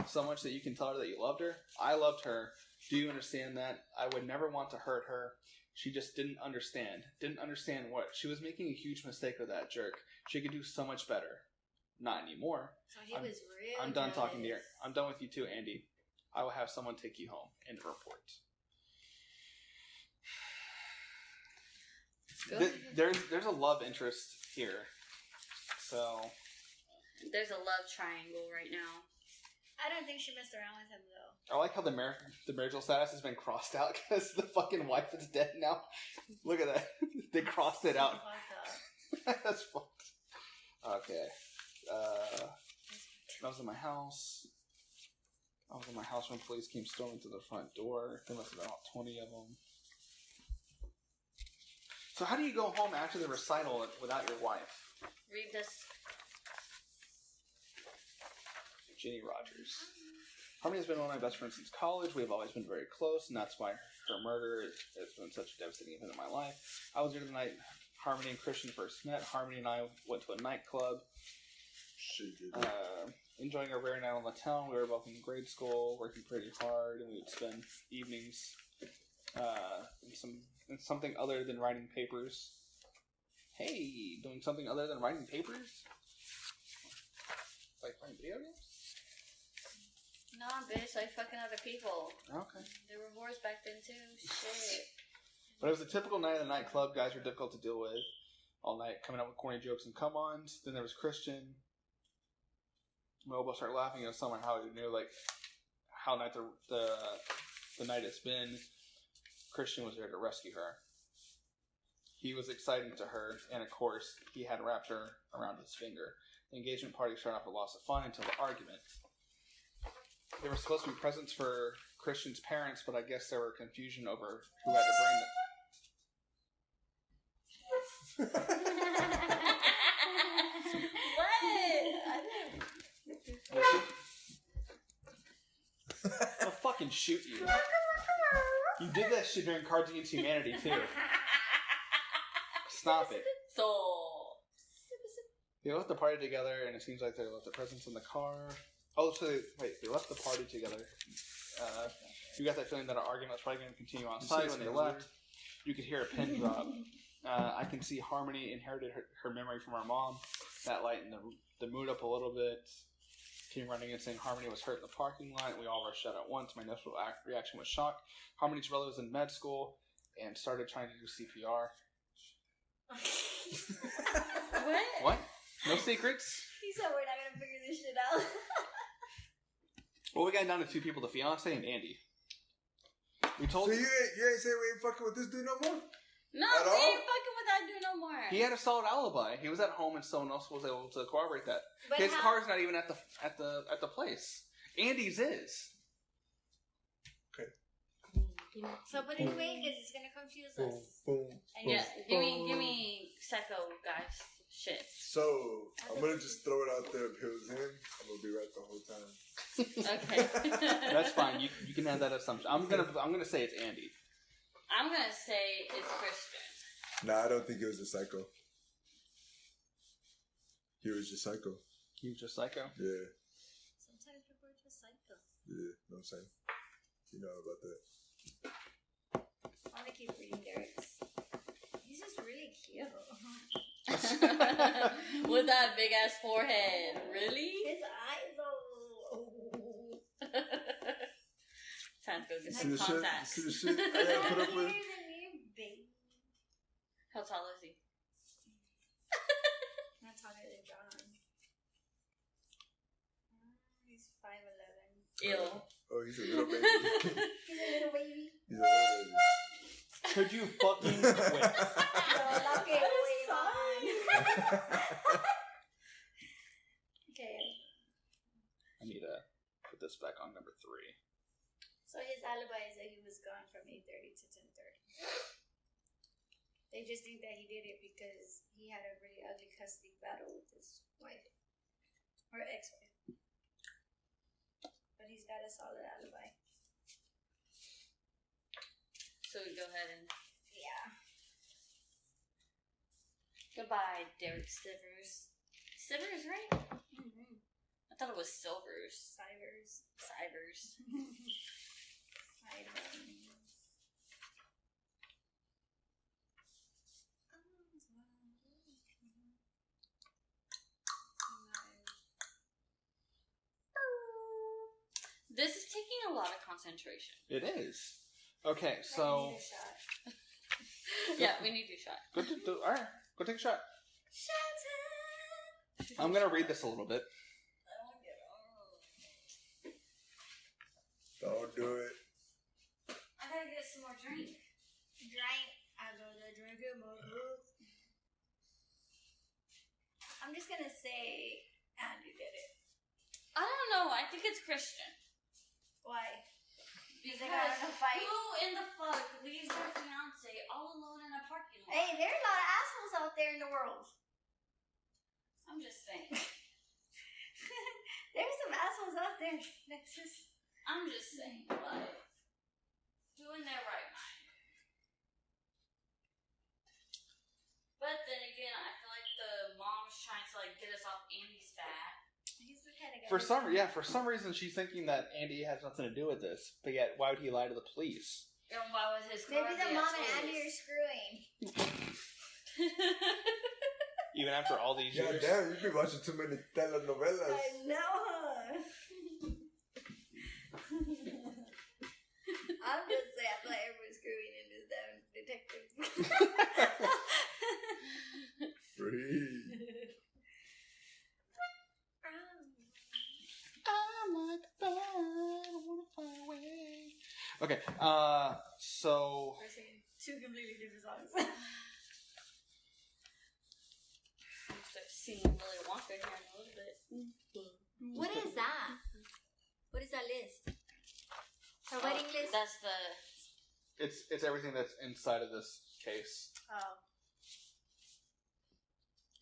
so much that you can tell her that you loved her. I loved her. Do you understand that? I would never want to hurt her. She just didn't understand. Didn't understand what. She was making a huge mistake with that jerk. She could do so much better. Not anymore. So he was real. I'm done talking to you. jealous. I'm done with you too, Andy. I will have someone take you home. End of report. There's a love interest here. So There's a love triangle right now. I don't think she messed around with him though. I like how the marital status has been crossed out because the fucking wife is dead now. Look at that. They crossed it out. Fucked up. That's fucked. Okay. I was in my house. When police came storming to the front door. There must have been about 20 of them. So how do you go home after the recital without your wife? Read this. Ginny Rogers. Harmony has been one of my best friends since college. We have always been very close, and that's why her murder has been such a devastating event in my life. I was there the night Harmony and Christian first met. Harmony and I went to a nightclub. She did. Enjoying our rare night on the town. We were both in grade school, working pretty hard, and we would spend evenings in something other than writing papers. Hey, doing something other than writing papers? Like playing video games? Nah, bitch, like fucking other people. Okay. There were whores back then too. Shit. But it was a typical night at the nightclub. Guys were difficult to deal with all night, coming up with corny jokes and come-ons. Then there was Christian. We all both started laughing at somehow we knew like how night the night it's been. Christian was there to rescue her. he was exciting to her, and of course, he had wrapped her around his finger. The engagement party started off with loss of fun until the argument. They were supposed to be presents for Christian's parents, but I guess there were confusion over who had to bring them. I'll fucking shoot you. You did that shit during Cards Against Humanity, too. Stop it. So... They left the party together, and it seems like they left the presents in the car. Oh, so they left the party together. You got that feeling that our argument was probably going to continue on site when they left. You could hear a pin drop. I can see Harmony inherited her memory from our mom. That lightened the mood up a little bit. Came running in saying Harmony was hurt in the parking lot. We all rushed out at once. My initial reaction was shock. Harmony's brother was in med school and started trying to do CPR. What? No secrets? He said we're not gonna figure this shit out. Well, we got down to two people, the fiance and Andy. We told So you ain't saying we ain't fucking with this dude no more? No, At we all? ain't fucking with that dude no more. he had a solid alibi. He was at home and someone else was able to corroborate that. But His how- car's not even at the place. Andy's is. So put it away because it's gonna confuse us. Boom. And Yeah, yes, give me psycho guys shit. So, I'm gonna just throw it out there. If it was him, I'm gonna be right the whole time. Okay. That's fine. You can have that assumption. I'm gonna say it's Andy. I'm gonna say it's Christian. Nah, I don't think it was a psycho. He was just psycho. He was just psycho. Yeah, sometimes people are just psycho. yeah, know what I'm saying? You know about that. I want to keep reading Derek's. He's just really cute. With that big ass forehead. Really? His eyes are. Time to go get See some the shit? contacts. See the shit I gotta put up with? How tall is he? Not taller than John. He's 5'11". Ew. Oh, he's a little baby. He's a little baby. He's a little baby. Could you fucking quit? No, not get away, Mom. Okay. I need to put this back on number 3. So his alibi is that he was gone from 8:30 to 10:30. They just think that he did it because he had a really ugly custody battle with his wife. Or ex-wife. But he's got a solid alibi. So we go ahead and Yeah. goodbye, Derek Sivers. Sivers, right? Mm-hmm. I thought it was Silvers. Cybers. Sivers. This is taking a lot of concentration. It is. Okay, so I need a shot. Yeah, we need your shot. all right, go take a shot. Shot time! I'm gonna read this a little bit. Don't do it. I gotta get some more drink. Drink. I go to drink it more. I'm just gonna say Andy did it. I don't know. I think it's Christian. Why? Because they got in a fight? Who in the fuck leaves their fiance all alone in a parking lot? Hey, there's a lot of assholes out there in the world. I'm just saying. There's some assholes out there, Nexus. I'm just saying, like, who in their right mind? But then again, I feel like the mom's trying to like get us off Andy's back. He's the kind of guy. For some reason, she's thinking that Andy has nothing to do with this. But yet, why would he lie to the police? And why was his car Maybe the mom and Andy are screwing. Even after all these Yeah, years. damn, you've been watching too many telenovelas. I know, huh? I'm just saying, I feel like everyone's screwing in this damn detective. Free. Okay, so We're singing two completely different songs. singing Willy Wonka here in a little bit. What is that? What is that list? A wedding list? That's the... It's everything that's inside of this case. Oh.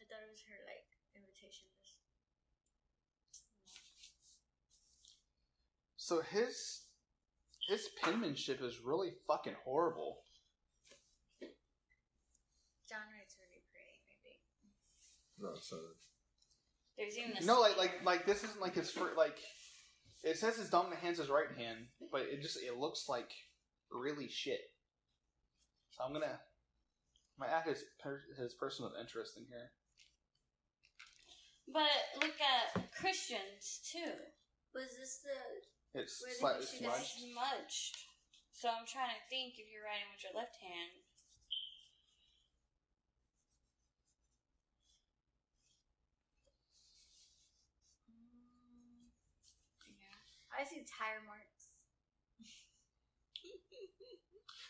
I thought it was her, like, invitation list. So his penmanship is really fucking horrible. John writes really pretty, maybe. No, it's not. There's even a... No, like this isn't like his first, like, it says his dominant hand's his right hand, but it looks like really shit. So I'm gonna add his person of interest in here. But look at Christians, too. Was this the... It's Where did slightly you see that? smudged. Smudged. So I'm trying to think if you're writing with your left hand. Yeah. I see tire marks.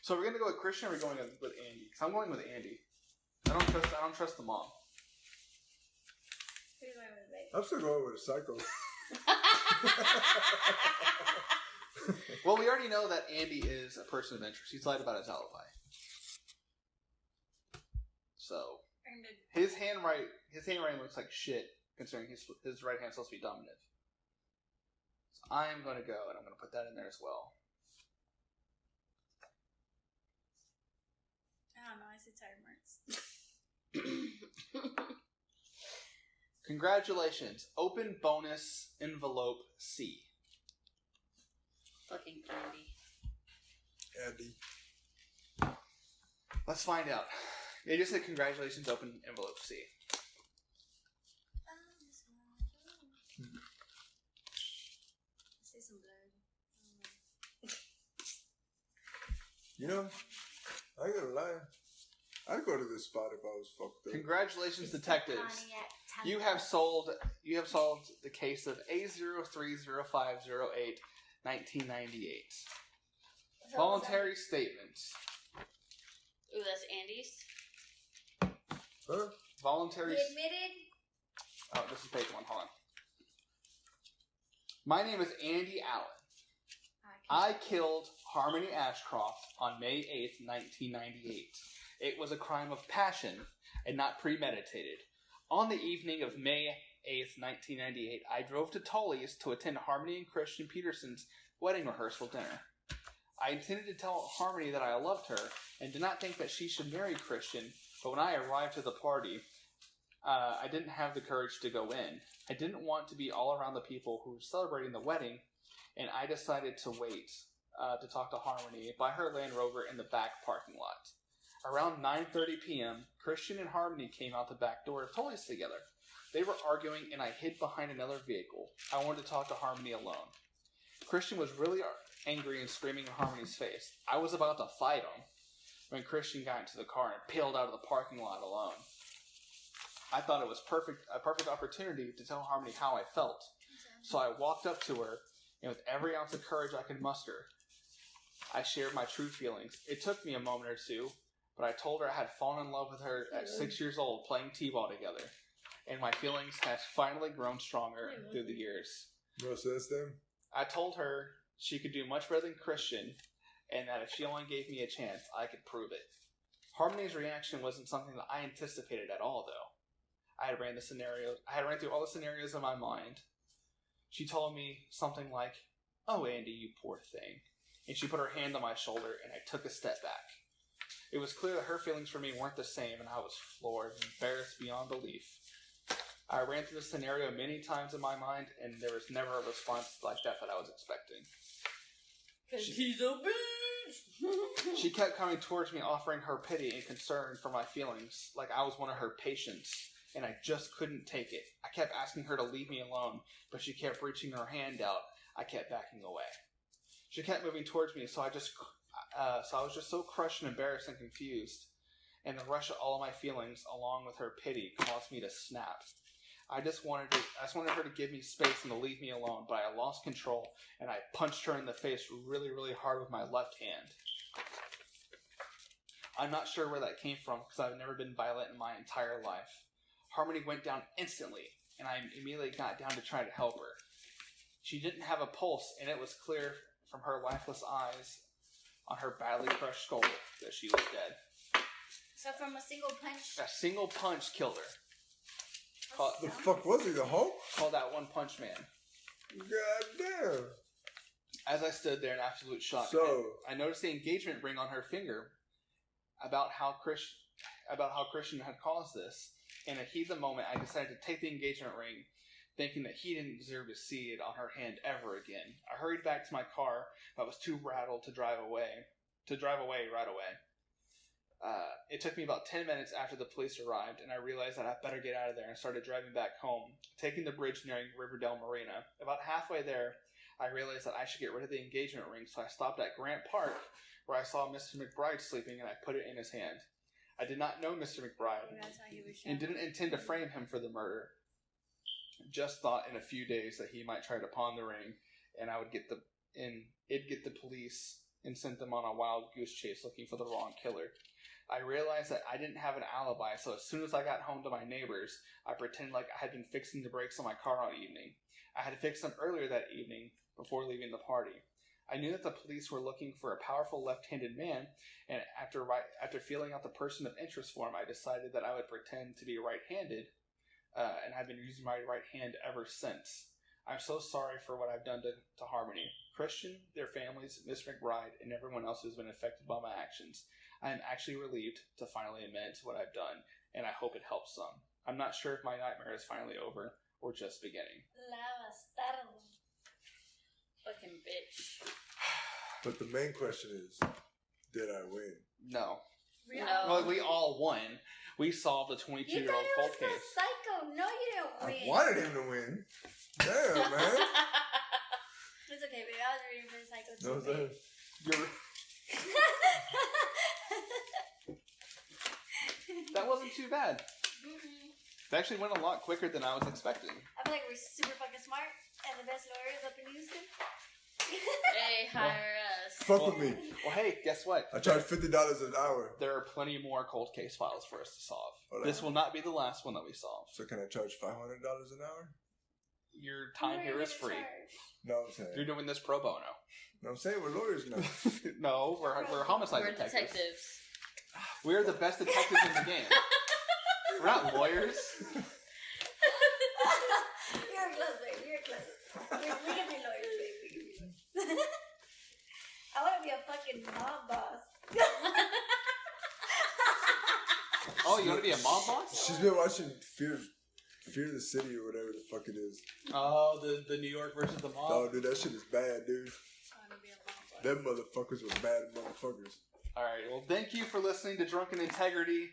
So we're gonna go with Christian, or are we going with Andy? Because I'm going with Andy. I don't trust the mom. Who's going with baby? I'm still going with a psycho. Well, we already know that Andy is a person of interest. He's lied about his alibi. So his handwriting looks like shit, considering his right hand's supposed to be dominant. So I'm going to go, and I'm going to put that in there as well. I don't know, I see tire marks. Congratulations. Open bonus envelope C. Fucking Andy. Andy. Let's find out. They just said congratulations, open envelope C. I see some blood. You know, I ain't gonna lie. I'd go to this spot if I was fucked up. Congratulations, detectives. You have solved the case of A030508 1998. Voluntary statements. Ooh, that's Andy's? Huh? Voluntary. He admitted. Oh, this is page 1. Hold on. My name is Andy Allen. I killed Harmony Ashcroft on May 8th, 1998. It was a crime of passion and not premeditated. On the evening of May 8th, 1998, I drove to Tully's to attend Harmony and Christian Peterson's wedding rehearsal dinner. I intended to tell Harmony that I loved her and did not think that she should marry Christian, but when I arrived to the party, I didn't have the courage to go in. I didn't want to be all around the people who were celebrating the wedding, and I decided to wait to talk to Harmony by her Land Rover in the back parking lot. Around 9:30 p.m., Christian and Harmony came out the back door of Tully's together. They were arguing, and I hid behind another vehicle. I wanted to talk to Harmony alone. Christian was really angry and screaming in Harmony's face. I was about to fight him when Christian got into the car and peeled out of the parking lot alone. I thought it was a perfect opportunity to tell Harmony how I felt. So I walked up to her, and with every ounce of courage I could muster, I shared my true feelings. It took me a moment or two, but I told her I had fallen in love with her at 6 years old playing t-ball together, and my feelings have finally grown stronger through the years. What says them? I told her she could do much better than Christian, and that if she only gave me a chance, I could prove it. Harmony's reaction wasn't something that I anticipated at all, though. I had ran through all the scenarios in my mind. She told me something like, "Oh, Andy, you poor thing." And she put her hand on my shoulder, and I took a step back. It was clear that her feelings for me weren't the same, and I was floored and embarrassed beyond belief. I ran through the scenario many times in my mind, and there was never a response like that I was expecting. Because he's a bitch! She kept coming towards me, offering her pity and concern for my feelings, like I was one of her patients, and I just couldn't take it. I kept asking her to leave me alone, but she kept reaching her hand out. I kept backing away. She kept moving towards me, so I was just so crushed and embarrassed and confused, and the rush of all of my feelings, along with her pity, caused me to snap. I just wanted her to give me space and to leave me alone, but I lost control, and I punched her in the face really, really hard with my left hand. I'm not sure where that came from, because I've never been violent in my entire life. Harmony went down instantly, and I immediately got down to try to help her. She didn't have a pulse, and it was clear from her lifeless eyes on her badly crushed skull that she was dead. So from a single punch. A single punch killed her. The fuck was he? The Hulk? Called that One Punch Man. God damn. As I stood there in absolute shock, I noticed the engagement ring on her finger about how Christian had caused this. In a heat of the moment, I decided to take the engagement ring, thinking that he didn't deserve to see it on her hand ever again. I hurried back to my car, but was too rattled to drive away right away. It took me about 10 minutes after the police arrived, and I realized that I better get out of there and started driving back home, taking the bridge nearing Riverdale Marina. About halfway there, I realized that I should get rid of the engagement ring, so I stopped at Grant Park, where I saw Mr. McBride sleeping, and I put it in his hand. I did not know Mr. McBride, and didn't intend to frame him for the murder. Just thought in a few days that he might try to pawn the ring, and it'd get the police and sent them on a wild goose chase looking for the wrong killer. I realized that I didn't have an alibi, so as soon as I got home to my neighbors, I pretended like I had been fixing the brakes on my car all evening. I had fixed them earlier that evening before leaving the party. I knew that the police were looking for a powerful left-handed man, and after feeling out the person of interest for him, I decided that I would pretend to be right-handed, and I've been using my right hand ever since. I'm so sorry for what I've done to Harmony, Christian, their families, Miss McBride, and everyone else who's been affected by my actions. I am actually relieved to finally admit what I've done, and I hope it helps some. I'm not sure if my nightmare is finally over or just beginning. Fucking bitch. But the main question is, did I win? No. No. Well, we all won. We solved the 22-year-old cold You thought it was case. so psycho. No, you didn't I win. wanted him to win. Damn, man. It's okay, baby. I was reading for the psycho too. No, babe. That wasn't too bad. It actually went a lot quicker than I was expecting. I feel like we're super fucking smart and the best lawyers up in Houston. Hey, hire us. Fuck with me. Well, hey, guess what? I charge $50 an hour. There are plenty more cold case files for us to solve. Hold This on. will not be the last one that we solve. So can I charge $500 an hour? Your time here is free. No, I'm saying. You're doing this pro bono. No, I'm saying we're lawyers now. No, we're homicide We're detectives. detectives. We're the best detectives in the game. We're not lawyers. You're close, baby. You're close. We can be lawyers, baby. I want to be a fucking mob boss. Oh, you want to be a mob boss? She's been watching Fear the City or whatever the fuck it is. Oh, the New York versus the mob. Oh, dude, that shit is bad, dude. I want to be a mob boss. Them motherfuckers were bad motherfuckers. All right. Well, thank you for listening to Drunken Integrity.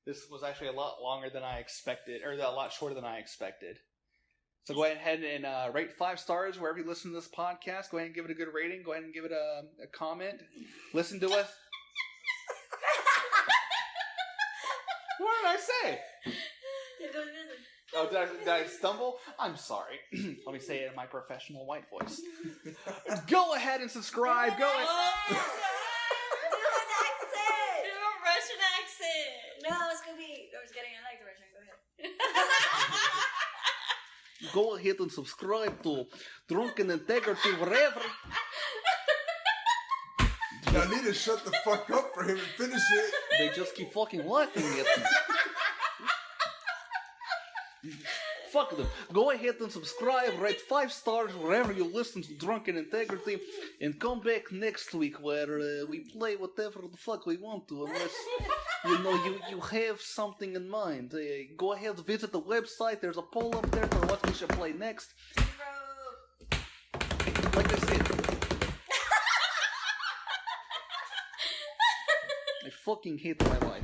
This was actually a lot longer than I expected, or a lot shorter than I expected. So go ahead and rate 5 stars wherever you listen to this podcast. Go ahead and give it a good rating. Go ahead and give it a comment. Listen to us. What did I say? Oh, did I stumble? I'm sorry. Let me say it in my professional white voice. Go ahead and subscribe. Go ahead. Do an accent. Do a Russian accent. No, Scooby. No, just kidding. I like the Russian. Go ahead. Go ahead and subscribe to Drunken Integrity wherever. I need to shut the fuck up for him and finish it. They just keep fucking laughing at me. Fuck them. Go ahead and subscribe, rate 5 stars wherever you listen to Drunken Integrity, and come back next week where we play whatever the fuck we want to, unless you have something in mind. Go ahead, visit the website. There's a poll up there for what we should play next. Like I said, I fucking hate my life.